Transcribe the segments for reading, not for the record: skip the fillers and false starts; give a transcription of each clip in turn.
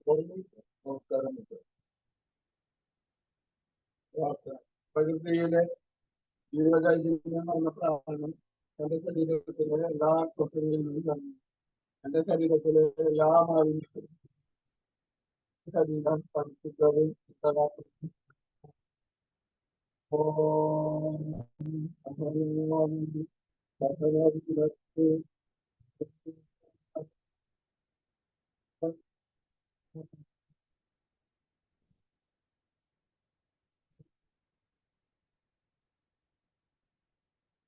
നമസ്കാരം. പ്രകൃതിയിലെ ജീവചൈതന്യം എന്ന പ്രാണൻ എന്റെ ശരീരത്തിലെ എല്ലാ കൊത്തുകളിൽ നിന്നും എന്റെ ശരീരത്തിലെ എല്ലാ മാലിന്യങ്ങളും ശരീരം പഠിപ്പിച്ചതും four,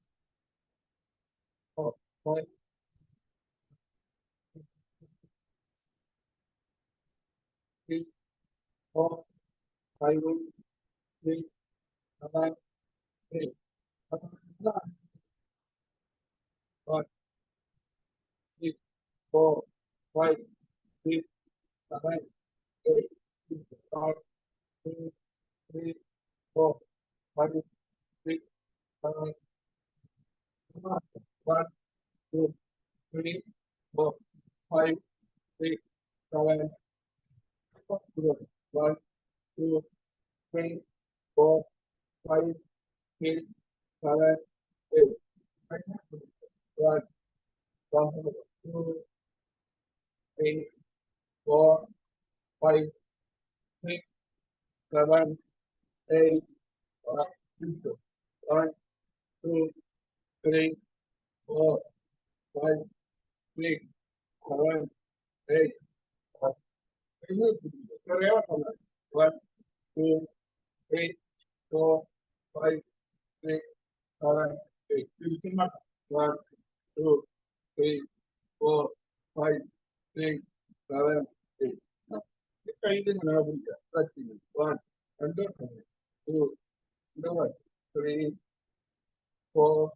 five, three, seven, eight. One, three, four, five, six, seven, eight. One, two, three, four, five, six, seven. One, two, three, four, five, six, seven. One, two, three, four, five, six, seven, eight. One, two, three, four, five, six, seven, eight. One, two, three, four, five, six, seven, eight. One, two, three, four, five, six, seven, eight. One, two, three, four, five, six, seven, eight. One, and two, three, four,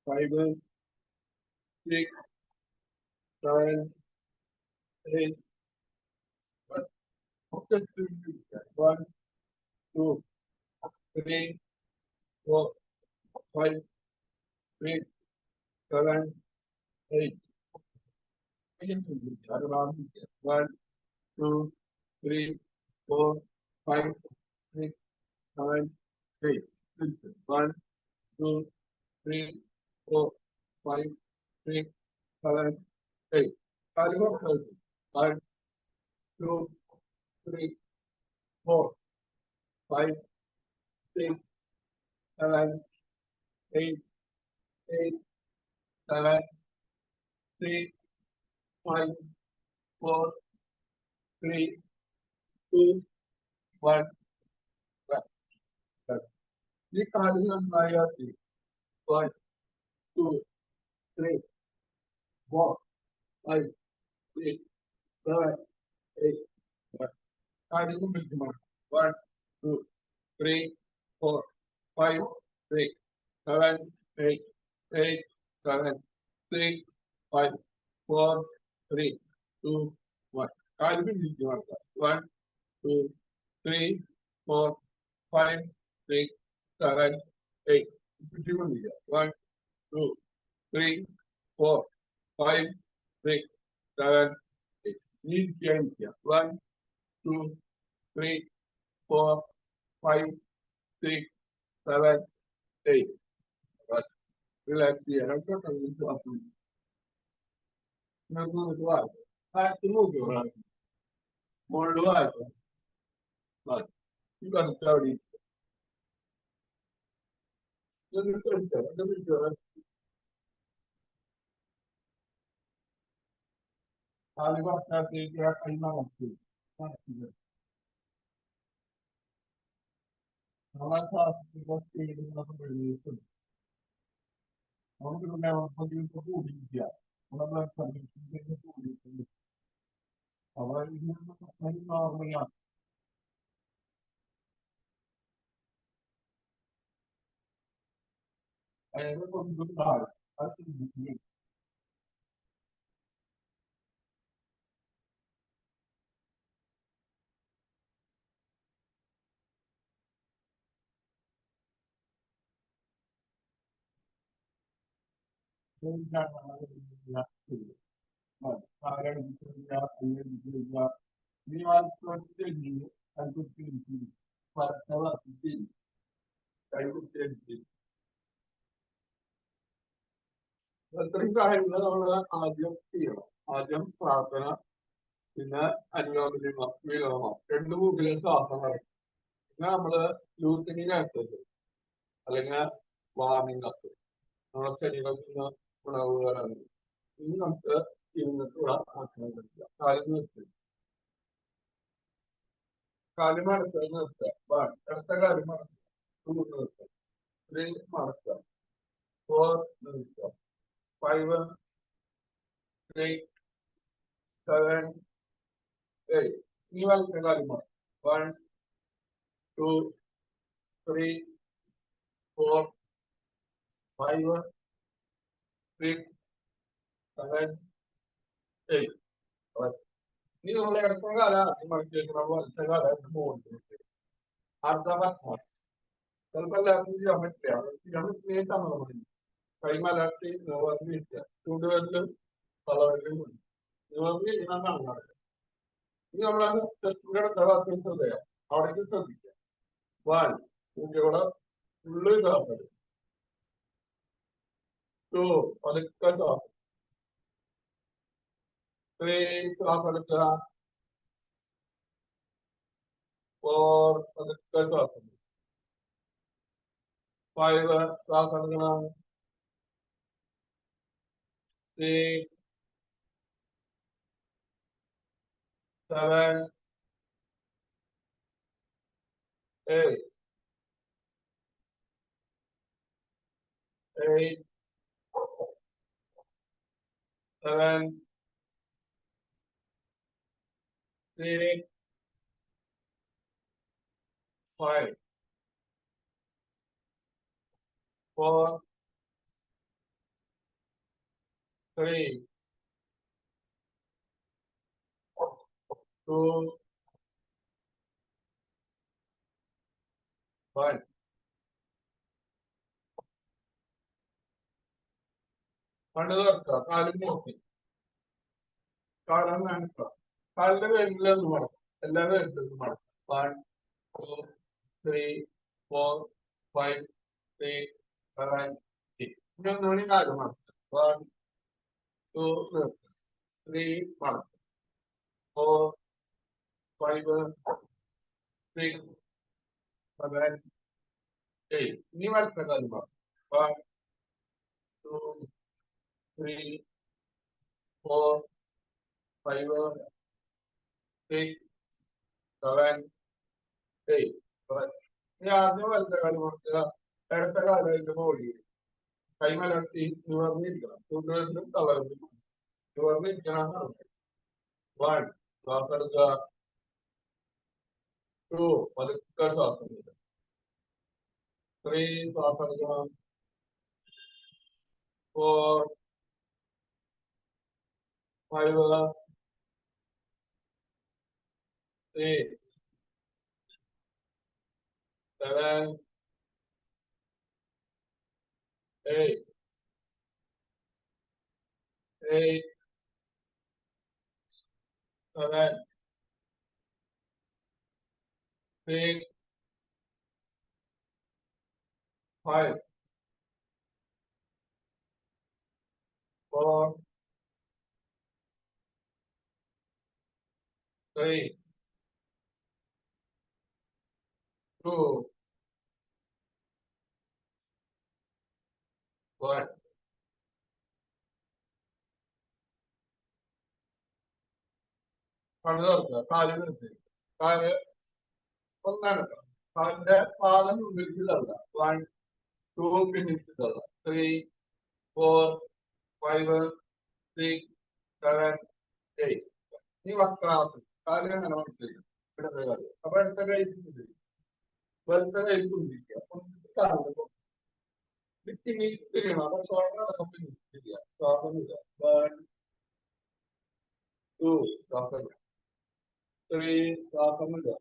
five, six, seven, eight. One, two, 3, 4, 5, 6, 7, 8. One, 2, 3, 4, 5, 6, 7, 8. One, 2, 3, 4, 5, 6, 7, 8. One, 2, 3, 4, 5, 6, 7, 8, 8, 7, 3, 5, 4, 3, 2, 1. ഈ കാര്യങ്ങളുണ്ടായാൽ 1, 2, 3, 4, 5, 6, 7, 8. കാര്യങ്ങൾ വിളിക്കുമാണ് 1, 2, 3, 4, 5, 6, 7, 8, 8, 7, 3, 5, 4, 3, 2, 1. കാര്യങ്ങൾ വിളിക്കുമാണ് 1, 2, 3, 4, 5, 6, 7, 8. കുട്ടികളില്ല 1, 2, 3, 4, 5, 6, 7, 8. നീ ഇരിക്കുക 1, 2, 3, 4, 5, 6, 7, 8. Relax here. I'm not going to up you. I'm going to up. I have to move you around. More life. But you got to 30. Let me tell you. Let me tell you. I got that day. I know you. I thought you were saying another relation. I'm going to never put you to food yet. I'm not coming to get the food. I want you to know me up. I never put you to die. I think you don't have another but I am we are continuing and to continue. But never continue. I would say this. അത്രയും കാര്യങ്ങൾ നമ്മൾ ആദ്യം ചെയ്യണം ആദ്യം പ്രാർത്ഥന പിന്നെ വിലോമം രണ്ട് മൂക്കിലെ ശ്വാസം പറയും പിന്നെ നമ്മള് ലൂസനിങ് ആക്ടേഴ്സ് അല്ലെങ്കിൽ വാർമിംഗ് അപ്പ് നമ്മുടെ ശരീരത്തിന് ഗുണവുകളാണ് ഇനി നമുക്ക് ഇരുന്നിട്ടുള്ള ആസനം കളിക്കുക കാലം നിർത്തുക കാലം മടക്കുക നിർത്തുക അടുത്ത കാര്യം മടക്കുക നിർത്തുക 3 മടക്കുക 4 നിർത്തുക 5, 6, 7, 8. ഇനി വലത്തെ കാര്യം മടക്കുക 1, 2, 3, 4, 5, 6, 7, 8. ഇനി നമ്മൾ ഇടത്ത കാലം മടക്കി വെക്കണം വലത്തെ കാലം മുകളിൽ അർദ്ധപത്മം ചിലപ്പോൾ എല്ലാവർക്കും ചെയ്യാൻ പറ്റില്ല ചെയ്യാൻ പറ്റുന്ന കൈമലർത്തി നിവർന്നിട്ട് ചൂടുവെല്ലും തളവെല്ലും നിവർന്ന് ഇങ്ങനെ കാണാറ് ഇനി നമ്മളത് തെറ്റിന്റെ ശ്രദ്ധയാ അവിടേക്ക് ശ്രദ്ധിക്കുക 1 കുട്ടികളെ ഉള്ളിൽ ശ്വാസം 2 പതുക്കെ ശ്വാസം 3 ശ്വാസം എടുക്കുക 4 പതുക്കെ ശ്വാസം 5 ശ്വാസം എടുക്കണം 6, 7, 8, 8, 7, 6, 5, 4, 3, 2, 1. കണ്ണു തുറക്കുക, കാലും നോക്കി, കാലം കാണിക്കുക, കാലിന്റെ വേരിലൊന്ന് മടക്കും, എല്ലാ വേരിലും മടക്കും. 1, 2, 3, 4, 5, 6, 7, 8. ഇനി ഒന്നുകൂടി കാല് മടക്കുക. 1, 2, 3 മടക്കും. 4, 5, 6, 7, 8. ഇനി വലത്തെ കാല് മടക്കും. 1, 2, 3, 4, 5, 6, 7, 8. ഇനി ആദ്യം വലത്തെ കാല് മടക്കുക, ഇടത്തെ കാല് അതിന്റെ മുകളിൽ കൈ മലർത്തി നിവർന്നിരിക്കണം. ചുണ്ടുകളിലും തളർന്നും നിവർന്നിരിക്കണം. 1, ശ്വാസം എടുക്കുക. 2, പതുക്കെ ശ്വാസം എടുക്കുക. 3, ശ്വാസം എടുക്കണം. 4, 5, 6, 7, 8, 8, 7, 6, 5, 4, 3, 2, 1. കണ്ണു തുറക്കുക, കാല് നിർത്തി, കാല് ഒന്നനക്കുക, കാലിന്റെ പാദം മുന്നിലേക്ക് തള്ളുക. 1, 2 പിന്നിലേക്ക് തള്ളുക. 3, 4, 5, 6, 7, 8. ഇനി വക്രാസനം, കാല് അങ്ങനെ മനസ്സിലാക്കുക. ഇടത്തെ കാല്, അപ്പൊ അടുത്ത കൈ വലത്തെ കൈ കുന്തിരിക്കുക. തിരിയണം, അപ്പൊ ശ്വാസം അടക്കം പിന്നിരിക്കുക. ശ്വാസം ഇടുക. 1, 2, ശ്വാസം ഇടുക. 3, ശ്വാസം ഇടുക.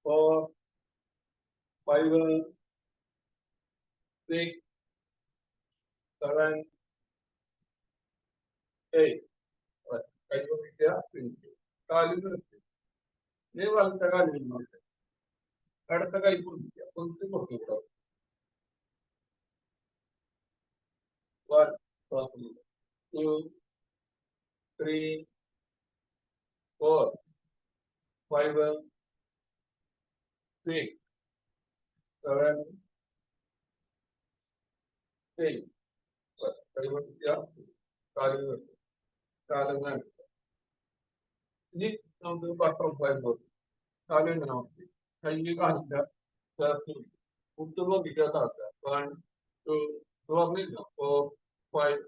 4, 5, 6, 7, 8. കൈ പൊന്നിക്കുക, പിന്നിക്കുക. കാലിൽ നിർത്തി. ഇനി വലത്തെ കാലിൽ നോക്കുക. ഇടത്ത കൈ പൊന്നിക്കുക, പൊന്നിച്ച് പൊട്ടിക്കുക. 1, ശ്വാസം ഇടുക. 2, 3, 4, 5, 6, 7, 8. കൈ പൊന്നിക്കുക, കാലിൽ നിർത്തുക. കാലം കാണിക്കുക. ഇനി നമുക്ക് ബട്ടർഫ്ലൈ പോയി കാലം ഇങ്ങനെ നോക്കി, കൈ കാണിക്കുക, ചേർത്ത് മുട്ട് നോക്കിക്കുക, താഴ്ത്തുക. 1, 2, തുറന്നില്ല. 4, 5,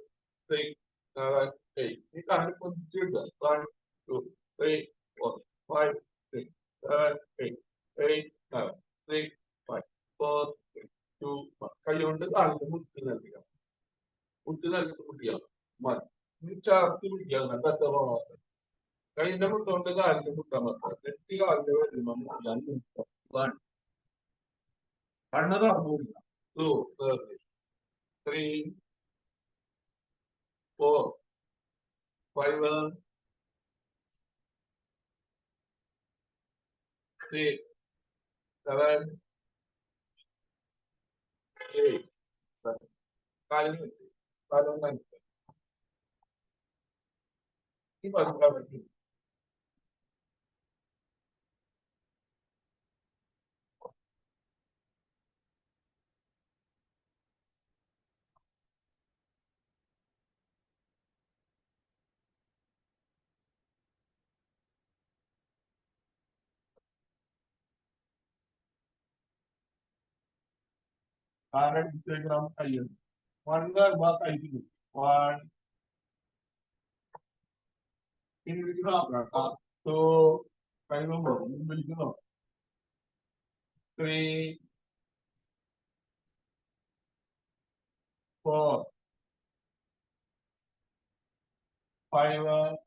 6, 7, 8. ഈ കാല് പൊന്നിച്ചിടുക. 1, 2, 3, 4, 5, 6, 7, 8, 8, 7, 6, 5, 4, 3, 2, 1. കൈ കൊണ്ട് കാലിന്റെ മുട്ട് നൽകുക. മുട്ട് നൽകിട്ട് കുട്ടിയാണ് മതി. ഇനി ചേർത്ത് പിടിക്കുക. തത്ത പോകാത്ത കൈന്റെ മുട്ടുകൊണ്ട് കാലിന്റെ മുട്ടാൻ പറ്റുക. തെറ്റി കാലിന്റെ വരുമ്പോ മുട്ടാൻ നിൽക്കുക. 1, കണ്ണ് തുറന്നു പിടിക്കുക. 2, 3, 4, 5, 6, 7, 8. കാലിന് പറ്റി, കാലം കാണിക്കുക. ഈ പതുക്കാൻ പറ്റി. Instagram kayın. Varlar bak ayı. One. Ini kita berapa? So, kayu nomor, ini kita. 3, 4, 5,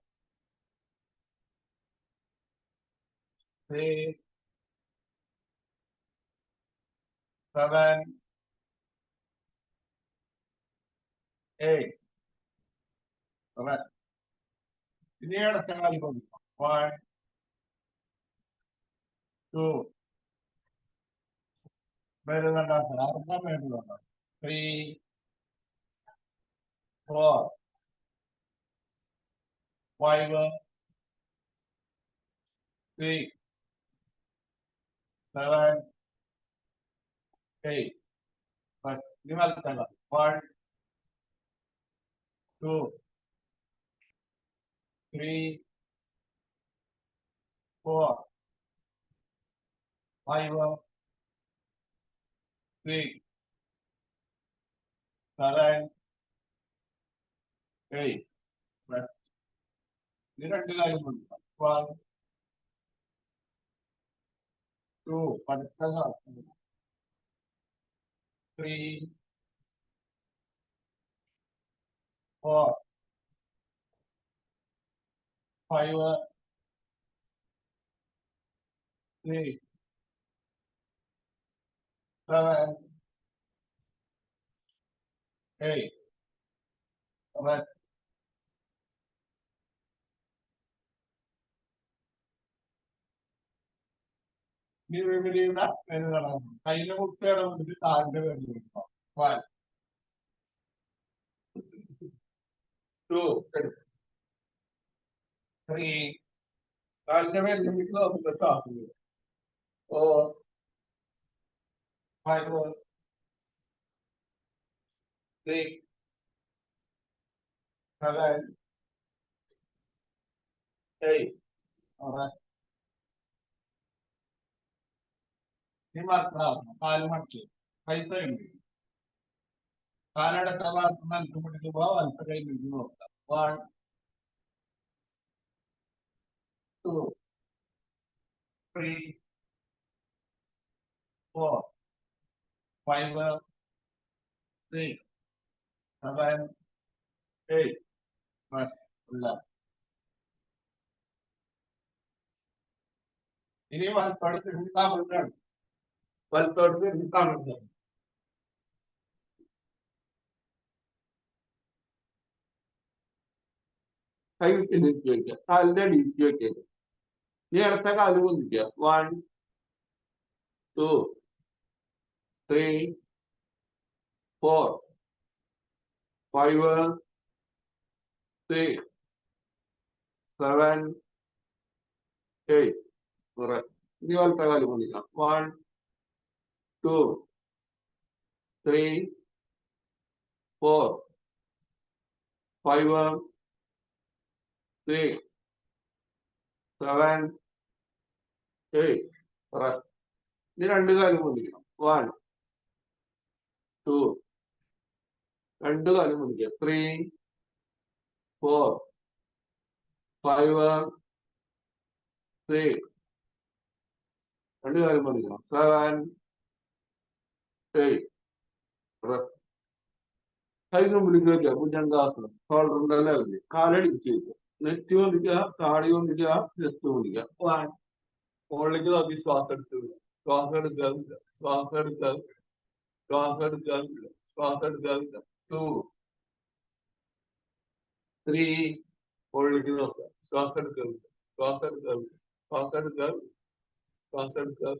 6, 7, 8. Correct. ഇനി അടുത്ത കാലി പൊന്തിക്കാം. 1, 2. വരുന്നുണ്ട് അർത്ഥം വേണ്ടുന്നുണ്ട്. 3, 4, 5, 6, 7, 8. ഇനി വലത്തല്ല. 1, 2, 3, 4, 5, 6, 7, 8. ഇനി രണ്ട് കാര്യം പൊന്തിക്കാം. 1, 2, പതുക്കെ 3, 4, 5, 6, 7, 8. Correct. ഇനി വിപരീത പേരുകളാണ്. കയ്യിലെ കുട്ടിയുടെ മുന്നിൽ കാലിന്റെ പേര് കൊടുക്കാം. 1, 2, 3. കാലിന്റെ പേര് നമുക്ക് സാധിക്കും. 4, 5, 6, 7, 8. Alright. ഇനി മനസ്സിലാക്കണം. കാല് മടിച്ച് കൈത്തയുണ്ട്. കാലടത്ത ഭാഗത്ത് നിലത്ത് പിടിക്കുമ്പോ വലത്ത കൈ പിടിച്ച് നോക്കാം. 1, 2, 3, 4, 5, 6, 7, 8. ഇനി വലത്തോടത്ത് താമസിക്കാണ്. വലത്തോടത്ത് താമസിക്കാം. കൈ വിട്ട് നീക്കി വയ്ക്കുക. കാലിന്റെ നീക്കി വയ്ക്കുക. ഇനി അടുത്ത കാല് പൊന്തിക്കുക. 1, 2, 3, 4, 5, 6, 7, 8. ഇനി വലത്തെ കാല് പൊന്തിക്കാം. 1, 2, 3, 4, 5, 6, 7, 8. ഇനി രണ്ട് കാലും പൊന്തിക്കണം. 1, 2. രണ്ട് കാലും പൊന്തിക്കുക. 3, 4, 5, 6. രണ്ട് കാലും പൊന്തിക്കണം. 7, 8. കൈകൾ വിളിക്കുക. ഭുജംഗാസനം. ഷോൾഡറിന്റെ ലെവലിൽ കാലടിച്ച് വയ്ക്കുക. നെറ്റ് പൊന്തിക്കുക. താടി പൊന്തിക്കുക. ചെസ്റ്റ് പൊന്തിക്കുക. 1. മുകളിലേക്ക് നോക്കി ശ്വാസം എടുക്കുക. ശ്വാസം എടുക്കുക. ശ്വാസം എടുക്കുക. ശ്വാസം എടുക്കുക. ശ്വാസം എടുക്കുക. 2, 3. മുകളിലേക്ക് നോക്കുക. ശ്വാസം എടുക്കുക. ശ്വാസം എടുക്കുക. ശ്വാസം എടുക്കുക. ശ്വാസം എടുക്കുക.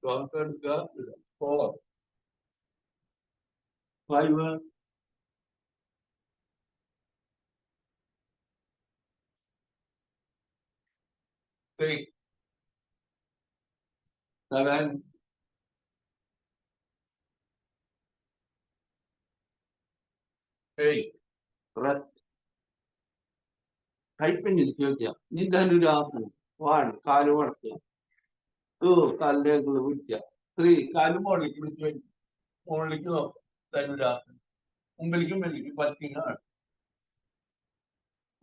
ശ്വാസം എടുക്കുക. 4, 5, 6, 7, 8. കൈപ്പിന്നിരിക്കുക വയ്ക്കുക. ഇനി ധനുരാസനം. 1, കാല് മടക്കുക. 2, കാലിന്റെ പിടിക്കുക. 3, കാല് മുകളിലേക്ക് പിടിച്ച് വയ്ക്കുക. മുകളിലേക്ക് നോക്കുക. ധനുരാസനം. മുമ്പിലേക്കും വെള്ളിക്കും പറ്റിയാണ്.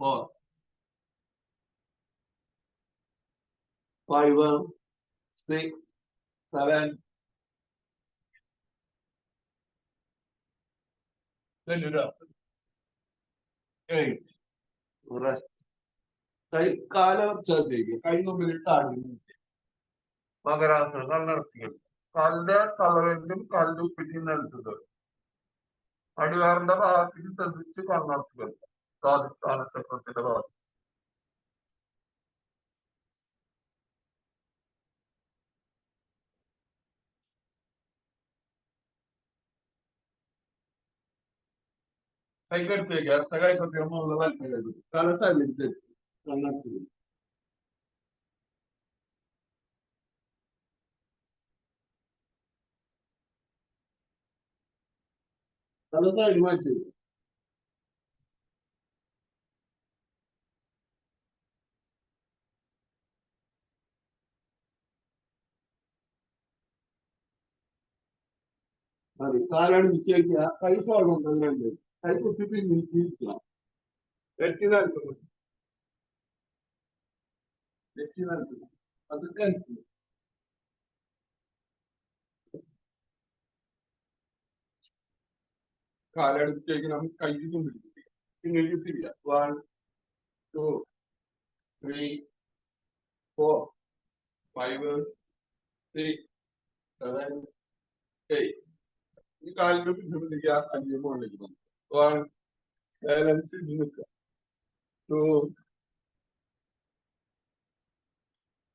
4, 5, 6, 7, ധനുരാസനം. 8. കൈ കാലർച്ചയിലേക്ക് കൈ മുമ്പിൽ താഴെ മകരാസനം കണ്ണടച്ചുകൾ. കാലിന്റെ തലവേലും കാലിന്റെ ഉപ്പിക്കും നിലത്തുകൾ. അടിവാറിന്റെ ഭാഗത്തേക്ക് ശ്രദ്ധിച്ച് കണ്ണടച്ച് സ്വാധിഷ്ഠാന ചക്രത്തിന്റെ ഭാഗത്ത്. കൈക്കെടുത്തേക്ക് അടുത്ത കൈപ്പത്തി തല സൈഡിലേക്ക് കണ്ണടച്ച് തല സൈഡ് മാറ്റി മതി. കാലാണ് വിച്ചേക്കുക. കൈ സ്വാഗതം തന്നെ കൈ കുത്തി പിന്നിരിക്കുക. വെട്ടി നൽകുന്നു വെട്ടി നൽകുന്നു അതൊക്കെ കാലടുത്തേക്ക് നമുക്ക് കൈ കൊണ്ടിരിക്കുക. പിന്നെ കിട്ടില്ല. 1 2 3 4 5 6 7 8. ഈ കാലിന്റെ പിന്നിലേക്ക് ആ കല്ലിന് മുകളിലേക്ക് വന്നു. 1 ബാലൻസ് നിൽക്കുക. 2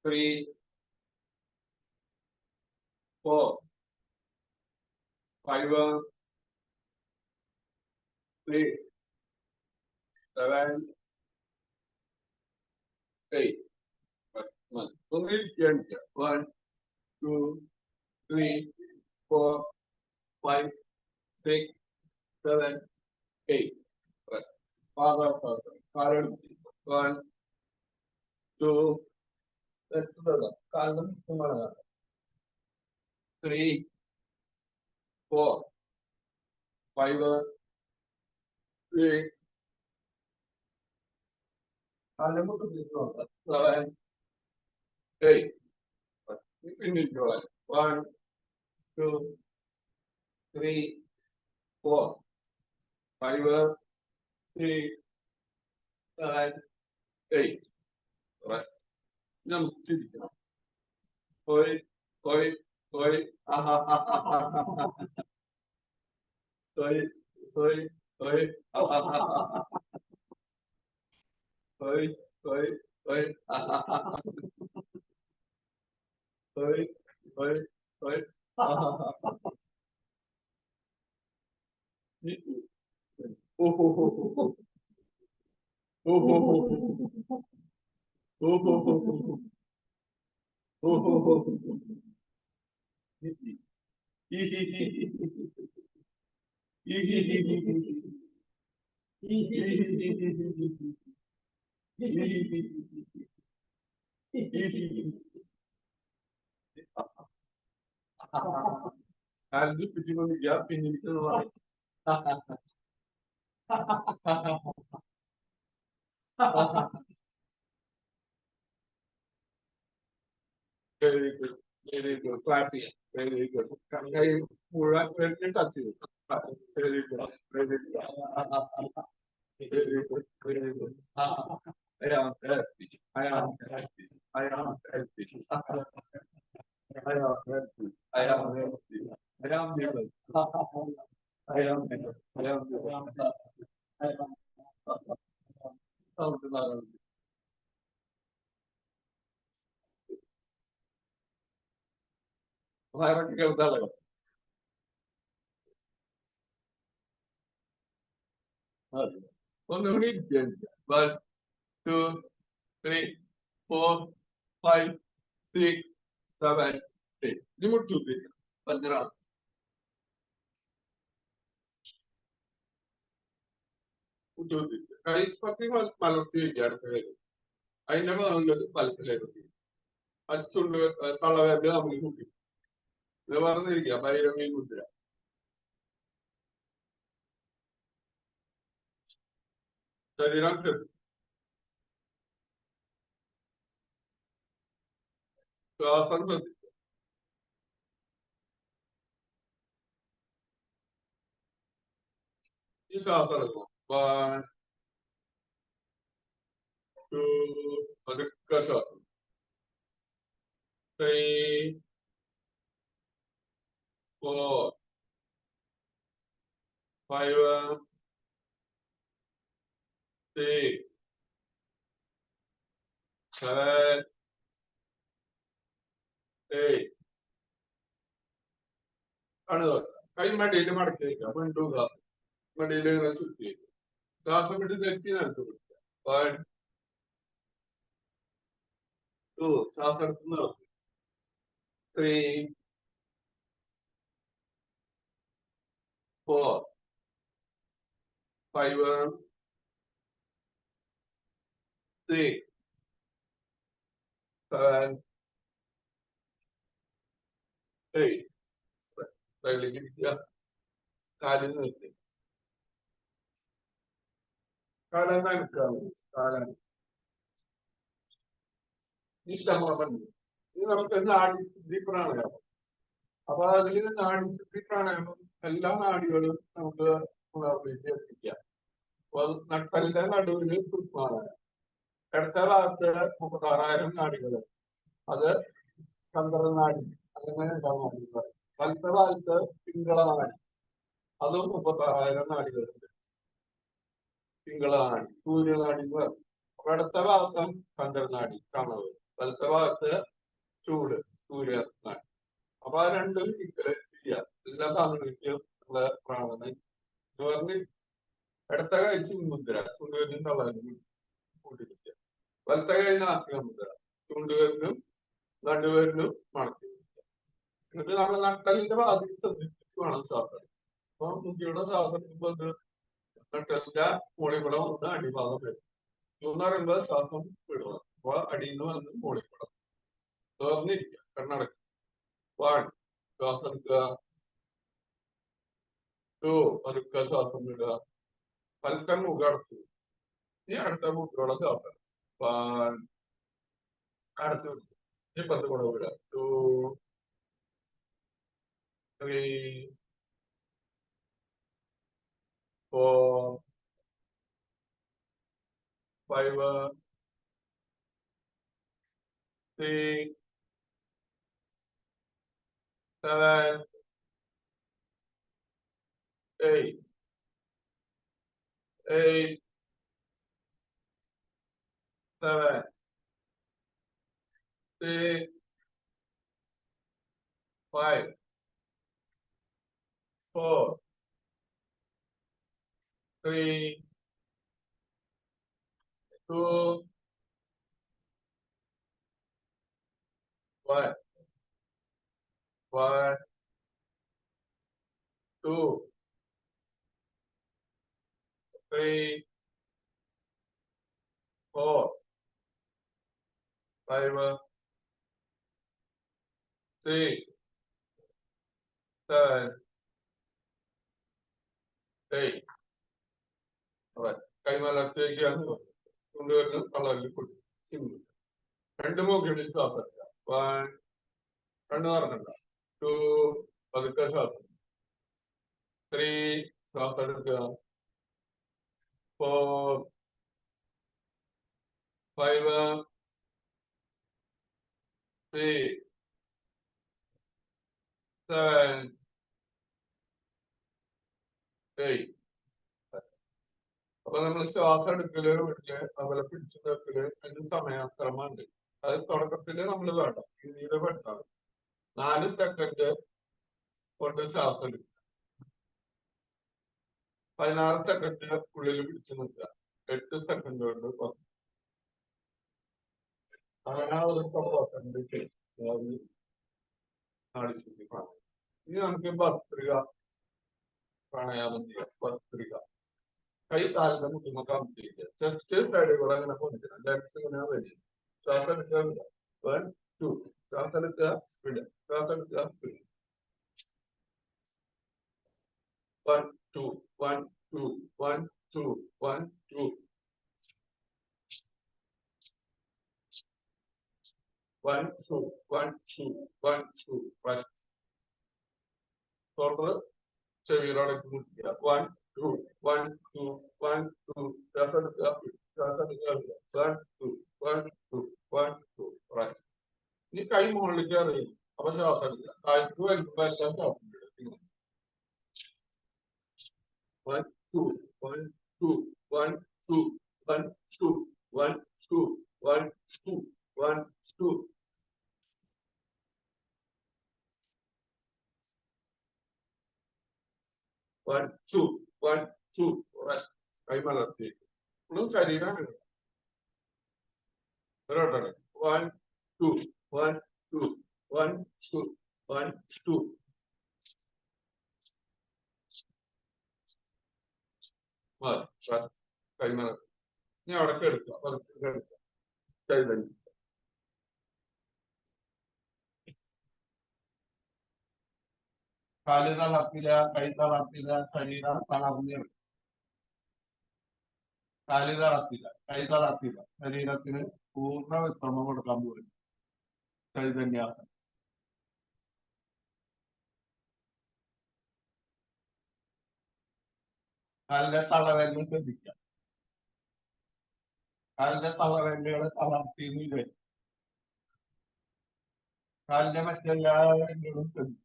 3 4 5 6 7 8. ഒന്നിരിക്കാൻ 1 2 3 4 5 6 7 8. കാലെടുത്ത് 1 2 കാലിന് 3 4 5 6 7 8. പിന്നിട്ടോളാം. 1 2 3 4 5 6 7 8. നമുക്ക് ചിരിക്കണം. Oi, oi, oi, oi, oi, oi, oi, oi, oi, oi, oi, oi, Halbuki pidiğimi yap, benim var. Very good, very good. Clapping, very good. Kay mura very touch you. Very good, very good. Very good, very good. I am happy. I am happy. I am happy. I am happy. I am happy. I am nervous. I am nervous. I am nervous. I am. Something like that. Hayran करता लगा. उन्होंने 1 2 3 4 5 6 7 8. Remote to दे 15. कई पति मलती जड़ते అయినా ఉండదు పలకలేదు. అచ్చుండు తల వేద అమ్ముకుంది. നിവർന്നിരിക്കുക ഭൈരവി മുദ്ര. ശരീരം ശ്രദ്ധിക്കുക. ശ്വാസം ശ്രദ്ധിക്കുക. ഈ ശ്വാസം എടുക്കണം. 1 2 പതുക്കെ ശ്വാസം. 3 4 5, 6, 7, 8. ആണ് കൈ മടിയിൽ മടക്കി വയ്ക്കുക. വീണ്ടുക മടിയിൽ ഇങ്ങനെ ചുറ്റി വയ്ക്കുക. ശ്വാസം വിട്ട് തെറ്റി നിലത്ത് പിടിക്കുക. 1, 2, ശ്വാസം എടുത്ത് നിർത്തുക. 3, 4, 5, 6, 7, 8. സൈഡിലേക്ക് ഇരിക്കുക. കാലിൽ നിർത്തി. കാലം നനക്കാവും. കാലം ഇഷ്ടമാണ്. ഇനി നമുക്ക് നാഡി പ്രാണായാമം. അപ്പൊ അതിൽ നാഡി പ്രാണായാമം എല്ലാ നാഡികളും നമുക്ക് ഉണർവിലേക്ക് എത്തിക്കാം. അപ്പൊ നട്ടലിന്റെ നടുവിൽ പ്രാണായാമം. ഇടത്ത ഭാഗത്ത് 36,000 നാഡികൾ. അത് ചന്ദ്രനാടി അങ്ങനെ ഉണ്ടാവും നാഡികൾ. വലത്തെ ഭാഗത്ത് പിങ്കളനാടി. അതും 36,000 നാഡികളുണ്ട്. പിങ്കളനാടി സൂര്യനാടി എന്ന് പറയും. അപ്പൊ ഇടത്ത ഭാഗത്തും ചന്ദ്രനാടി കാണുന്നത്. വലത്തെ ഭാഗത്ത് ചൂട് സൂര്യനാടി. അപ്പൊ ആ രണ്ടും ഇക്കല് ചെയ്യാം. എല്ലാ ഭാഗങ്ങളിലേക്കും ഉള്ള പ്രാണന പറഞ്ഞ് ഇടത്ത കൈ ചുണ്ടുമുദ്ര. ചുണ്ടുവരിനും തള്ളനും കൂട്ടിരിക്കുക. വലത്തെ കൈ നാസിക മുദ്ര. ചുണ്ടുവരിനും നടുവരിനും മടക്കി വയ്ക്കുക. എന്നിട്ട് നമ്മൾ നട്ടലിന്റെ ഭാഗത്ത് ശ്രദ്ധിച്ചിട്ട് വേണം ശ്വാസം. അപ്പൊ മുഖ്യയുടെ ശ്വാസം എടുക്കുമ്പോൾ ഇത് നട്ടലിന്റെ മോളിക്കുടം വന്ന് അടിഭാഗം വരും. എന്ന് പറയുമ്പോൾ ശ്വാസം വിടണം. അപ്പൊ അടിയിൽ നിന്ന് വന്ന് മോളിക്കുടം തുറന്നിരിക്കുക. കണ്ണടക്കുക. 1, ശ്വാസം എടുക്കുക. 2, പതുക്കെ ശ്വാസം വിടുക. പൽക്കം മുഖം അടച്ചു. ഇനി അടുത്ത മുഖത്തോടെ ശ്വാസം. 1, അടുത്ത് വിടുക. ഇനി 10 കൂടെ വിടുക. 2, 3, 4, 5, 6, 7, 8, 8, 7, 6, 5, 4, 3, 2, 1, 1, 2, 3, 4, 5, 6, 7, 8. കൈമലത്തേക്കാണ് കൊണ്ടുവരുന്ന കളറിൽ കൊടുക്കും. സിമ്പിൾ. 2 മൂക്കിടിൽ ശ്വാസം എടുക്കുക. 1, 2 പറഞ്ഞില്ല. 2, പതുക്കെ ശ്വാസം. 3, ശ്വാസം എടുക്കുക. 4, 5, 6, 7, 8. അപ്പൊ നമ്മൾ ശ്വാസം എടുക്കല് വീട്ടില് അതുപോലെ പിടിച്ചു നിർത്തല് അതിന് സമയാക്രമുണ്ട്. അത് തുടക്കത്തില് നമ്മൾ വേണ്ട. പിന്നീട് പെട്ടാൽ 4 സെക്കൻഡ് കൊണ്ട് ശ്വാസം എടുക്കുക. 16 സെക്കൻഡ് ഉള്ളിൽ പിടിച്ചു നിർത്തുക. 8 സെക്കൻഡ് കൊണ്ട് പുറത്ത്. അങ്ങനെ ഒരു സെക്കൻഡ് ചെയ്യും. ഇനി നമുക്ക് ഭസ്ത്രിക പ്രാണായാമം ചെയ്യാം. ഭസ്ത്രിക. കൈ കാലിന്റെ മുട്ടുമൊക്കെ അമർത്തിയിരിക്കുക. ചെസ്റ്റ് സൈഡിൽ കൂടെ അങ്ങനെ പൊന്നിക്കണം. ലെഗ്സ് ഇങ്ങനെ വരും. ശ്വാസം എടുക്കുക. 1, 2. ശ്വാസം എടുക്കുക. സ്പീഡ്. ശ്വാസം എടുക്കുക. സ്പീഡ്. 1, 2, 1, 2, 1, 2, 1, 2. 1, 2, 1, 2, 1, 2. തുടർന്ന് ചെവിയിലോടൊക്കെ മുട്ടിക്കുക. 1, 2, 1, 2, 1, 2. ശ്വാസം എടുക്കുക. ശ്വാസം എടുക്കുക. 1, 2, 1, 2, 1, 2. ഇനി കൈ മുകളിലേക്ക് അറിയും. അപ്പൊ ശ്വാസം എടുക്കുക. താഴ്ത്തു വലിക്കുമ്പോ എല്ലാം ശ്വാസം എടുക്കുക. 1, 2, 1, 2, 1, 2, 1, 2, 1, 2, 1, 2, 1, 2. 1, 2, 1, 2, rest. കൈ മലർത്തി ശരീരം 1, 2, 1, 2, 1, 2, 1, 2. കൈ മലർത്തി ഇനി അടക്കം എടുക്കുക കൈ തന്നെ കാല് തളർത്തില്ല, കൈ തളർത്തില്ല, ശരീരം തളർന്നു. കാല് തളർത്തില്ല, കൈ തളർത്തില്ല, ശരീരത്തിന് പൂർണ്ണ വിശ്രമം കൊടുക്കാൻ പോലും ചൈതന്യാസനം. കാലിന്റെ തളരല് ശ്രദ്ധിക്കാം. കാലിന്റെ തളരലുകൾ തളർത്തിയില്ലേ? കാലിന്റെ മറ്റെല്ലാ വെല്ലുകളും ശ്രദ്ധിക്കും.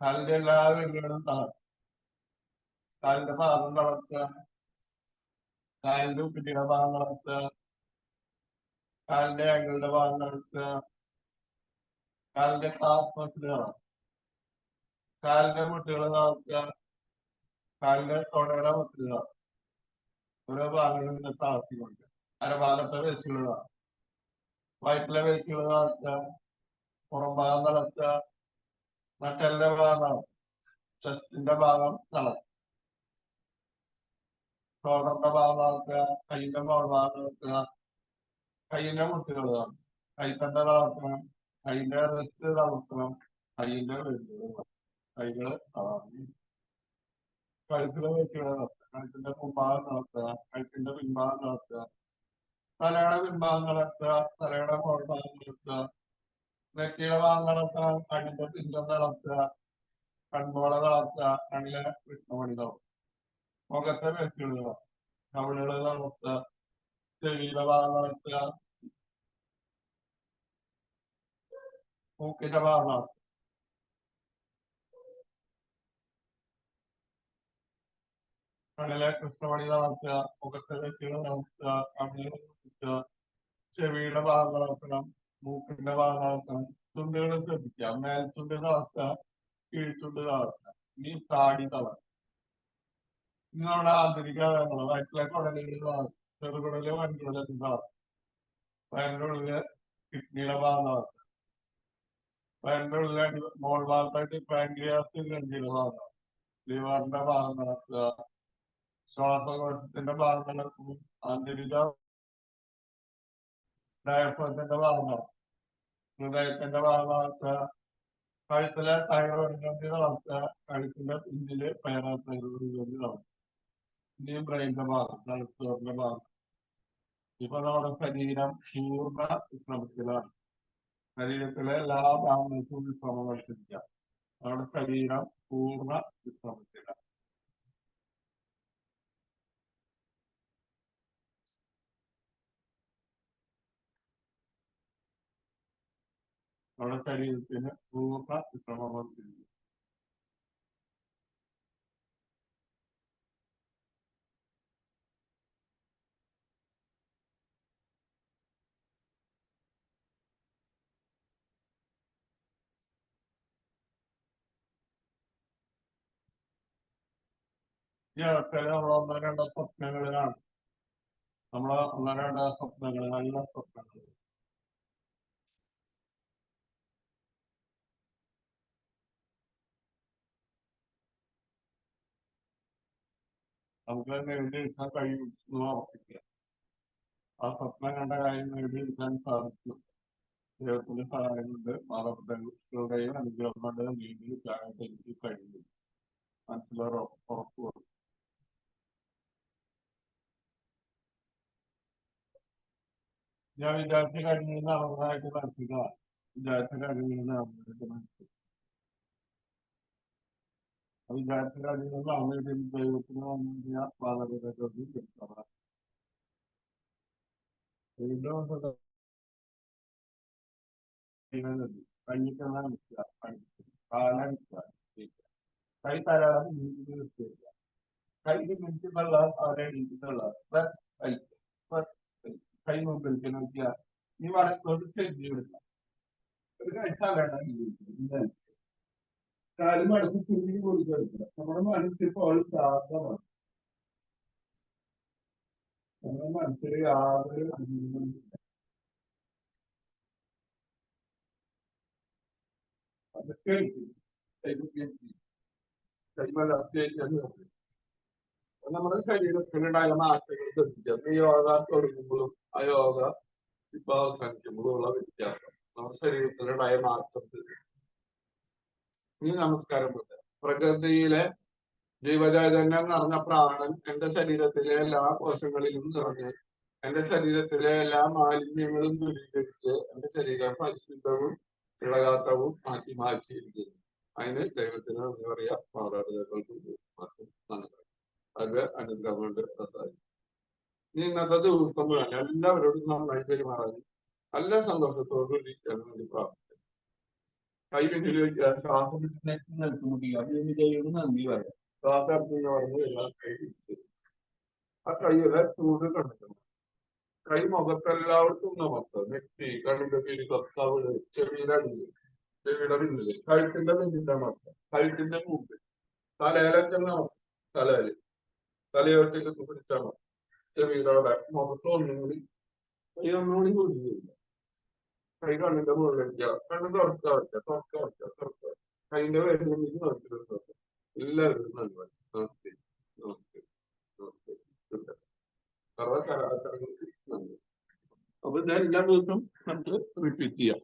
കാലിന്റെ എല്ലാ വെല്ലുകളും തളർത്തും. കാലിന്റെ പാദം തളർത്തുക, കാലിന്റെ ഉപ്പിന്റെ ഭാഗം തളർത്തുക, കാലിന്റെ അങ്ങളുടെ ഭാഗം തളർത്തുക, കാലിന്റെ കാഫ് മസിലുകളാണ്, കാലിന്റെ മുട്ടുകൾ തളർത്തുക, കാലിന്റെ തൊടയുടെ മസിലുകളാണ്. ഓരോ ഭാഗങ്ങളിൽ തളർത്തിക്കൊണ്ട് അരഭാഗത്തെ വേശികളാണ്, വയറ്റിലെ വേശികൾ തളർത്തുക, പുറം ഭാഗം തളർത്തുക, നട്ടെല്ലിന്റെ ഭാഗം, ചെസ്റ്റിന്റെ ഭാഗം തളർത്തുക, ഷോൾഡറിന്റെ ഭാഗം തളർത്തുക, കൈയിന്റെ മോൾ ഭാഗം തളർത്തുക, കൈയിന്റെ മുട്ടുകൾ തളർത്തുക, കൈത്തണ്ട തളർത്തണം, കൈയിന്റെ റിസ്റ്റ് തളർത്തണം, കൈയിന്റെ കൈകള് തളർത്തി, കഴുത്തിലെ വേശികളെ തളർത്തുക, കഴുത്തിന്റെ മുൻഭാഗം തളർത്തുക, കഴുത്തിന്റെ പിൻഭാഗം തളർത്തുക, തലയുടെ പിൻഭാഗം തളർത്തുക, തലയുടെ മോൾ ഭാഗം തളർത്തുക, നെറ്റിയുടെ ഭാഗം തളർത്തണം, കണ്ണിന്റെ പിഞ്ചം തളർത്തുക, കൺപോള തളർത്തുക, കണ്ണിലെ കൃഷ്ണമണി തളർത്തുക, മുഖത്തെ വ്യക്തികൾ കവിളുകൾ തളർത്തുക, ചെവിയുടെ ഭാഗം തളർത്തുക, മൂക്കിന്റെ ഭാഗം തളർത്തുക, കണ്ണിലെ കൃഷ്ണമണി തളർത്തുക, മുഖത്തെ വ്യക്തികൾ തളർത്തുക, കണ്ണിൽ തളർത്തുക, ചെവിയുടെ ഭാഗം തളർത്തണം, മൂക്കിന്റെ ഭാഗം തളർത്തണം, ചുണ്ടുകൾ ശ്രദ്ധിക്കുക, മേൽചുണ്ട് തളർത്തുക, കീഴ്ചുണ്ട് തളർത്തുക, ഇനി താടി തളർത്തുക. ഇനി നമ്മുടെ ആന്തരിക അവയവങ്ങൾ വയറ്റിലെ കുടലുകൾ തളർത്തുക, ചെറുകുടല് വൻകുടലൊക്കെ തളർത്തുക, വയറിന്റെ ഉള്ളില് കിഡ്നിയുടെ ഭാഗം തളർത്തുക, വയറിന്റെ ഉള്ളിൽ മോൾ ഭാഗത്തായിട്ട് പാൻക്രിയാസ് ഗ്രന്ഥിയുടെ ഭാഗം, ലിവറിന്റെ ഭാഗം തളർത്തുക, ശ്വാസകോശത്തിന്റെ ഭാഗം തളർത്തും, ആന്തരിക ഡയഫ്രത്തിന്റെ ഭാഗം തളർത്തുക, ഹൃദയത്തിന്റെ ഭാഗം തളർത്തുക, കഴുത്തിലെ തൈറോയിഡ് ഗ്രന്ഥി തളർത്തുക, കഴുത്തിന്റെ പിന്നില് പാരാതൈറോയിഡ് ഗ്രന്ഥി തളർത്തുക. ഇനിയും ബ്രെയിനിന്റെ ഭാഗം, തലച്ചോറിന്റെ ഭാഗം. ഇപ്പൊ നമ്മുടെ ശരീരം പൂർണ്ണ വിശ്രമത്തിലാണ്. ശരീരത്തിലെ എല്ലാ ഭാഗങ്ങൾക്കും വിശ്രമം വർദ്ധിക്കുക. നമ്മുടെ ശരീരം പൂർണ്ണ വിശ്രമത്തിലാണ്. നമ്മുടെ ശരീരത്തിന് പൂർണ്ണ വിശ്രമം വർദ്ധിക്കുക. ഈ അവസ്ഥയിൽ നമ്മൾ ഒന്നോ രണ്ടോ സ്വപ്നങ്ങൾ കാണും. നമ്മള് ഒന്നോ രണ്ടോ സ്വപ്നങ്ങൾ, നല്ല സ്വപ്നങ്ങൾ. നമുക്ക് നേടിയെടുക്കാൻ കഴിയും എന്ന് ഉറപ്പിക്കുക. ആ സ്വപ്നം കണ്ട കാര്യം നേടിയെടുക്കാൻ സാധിക്കും. ദൈവത്തിന്റെ സഹായം കൊണ്ട് മാതാപിതാക്കളുടെയും അനുഗ്രഹം കൊണ്ട് നേടിയെടുക്കാനായിട്ട് എനിക്ക് കഴിയും. മനസ്സിലൊരു ഉറപ്പ് കൊടുക്കും. ഞാൻ വിചാരിച്ച കാര്യങ്ങൾ നടന്നതായിട്ട് മനസ്സിലാക്കുക. വിചാരിച്ച കാര്യങ്ങൾ നടന്നതായിട്ട് മനസ്സിലാക്കുക. വിചാരിച്ച കാര്യങ്ങൾ നടന്നിട്ട് ദൈവത്തിന് വന്നിട്ട് മാതാപിതാക്കൾക്ക് കൊടുക്കണം. കഞ്ഞിക്കെല്ലാം നിൽക്കുക, കാലം നിൽക്കുക, കൈ തരാതെ നിർത്തുക. കൈ പിടിച്ചിട്ടുള്ള ആരെടുത്തിട്ടുള്ള കൈ മുമ്പിൽ നോക്കിയാൽ ഈ വലത്തോട്ട് ചെല്ലി എടുക്കാം ഒരു കഴിച്ചാലാണ് കാലും അടുത്ത് ചുരുങ്ങി കൊടുക്കുക നമ്മുടെ മനസ്സിപ്പോൾ ശാന്തമാണ് നമ്മുടെ മനസ്സിൽ യാതൊരു അതൊക്കെ നമ്മുടെ ശരീരത്തിനുണ്ടായ മാറ്റങ്ങൾ ശ്രദ്ധിക്കാം ഈ യോഗ തുടങ്ങുമ്പോഴും ആ യോഗ ഇപ്പൊ അവസാനിക്കുമ്പോഴും ഉള്ള വ്യത്യാസം നമ്മുടെ ശരീരത്തിനുണ്ടായ മാറ്റത്തിൽ ഈ നമസ്കാരം പ്രകൃതിയിലെ ജീവചൈതന്യം നിറഞ്ഞ പ്രാണൻ എന്റെ ശരീരത്തിലെ എല്ലാ കോശങ്ങളിലും നിറഞ്ഞ് എന്റെ ശരീരത്തിലെ എല്ലാ മാലിന്യങ്ങളും ദൂരീകരിച്ച് എന്റെ ശരീരം പരിശുദ്ധവും ഇളകാത്തവും മാറ്റി മാറ്റിയിരിക്കുന്നു അതിന് ദൈവത്തിന് എന്താ പറയാ മാതാപിതാക്കൾക്ക് അത് അനുഗ്രഹം കൊണ്ട് പ്രസാദിക്കും ഇനി ഇന്നത്തെ ദിവസം എല്ലാവരോടും നന്നായി പെരുമാറാനും നല്ല സന്തോഷത്തോടു ഇരിക്കാൻ വേണ്ടി പ്രാർത്ഥിക്കും കൈ പിന്നിൽ വയ്ക്കുക ശ്വാസം നിൽക്കുമുട്ടിക്കുക ദൈവം നന്ദി പറയാം ശ്വാസം പറഞ്ഞു എല്ലാം കൈ പിടിച്ച് ആ കൈയുടെ ചൂട് കണ്ടിട്ടുണ്ട് കൈ മുഖത്തെല്ലാവർക്കും നമുക്ക് നെറ്റി കണ്ണിന്റെ പേര് കത്താവിട് ചെവിയുടെ അടിയിൽ ചെവിയുടെ പിന്നില് കഴുത്തിന്റെ പിന്നിന്റെ മക്ക കഴുത്തിന്റെ മുമ്പിൽ തലയിലൊക്കെ നമുക്ക് തലയില് തലയോട്ടിൽ പിടിച്ചാൽ മതി ചെവിയുടെ അവിടെ മുഖത്ത് ഒന്നുകൂടി കൈ ഒന്നുകൂടി കുടിക്കില്ല കൈ കണ്ണിന്റെ മുകളിലേക്ക് കണ്ണ് തുറക്കുക തുറക്കുക കൈന്റെ വേദന നോക്കിയിട്ട് എല്ലാവരും നന്ദി നമസ്തേ നമസ്തേ നമസ്തേ സർവകലാശാലകൾക്ക് നന്ദി അപ്പൊ ഞാൻ എല്ലാ ദിവസവും നമുക്ക് റിപ്പീറ്റ് ചെയ്യാം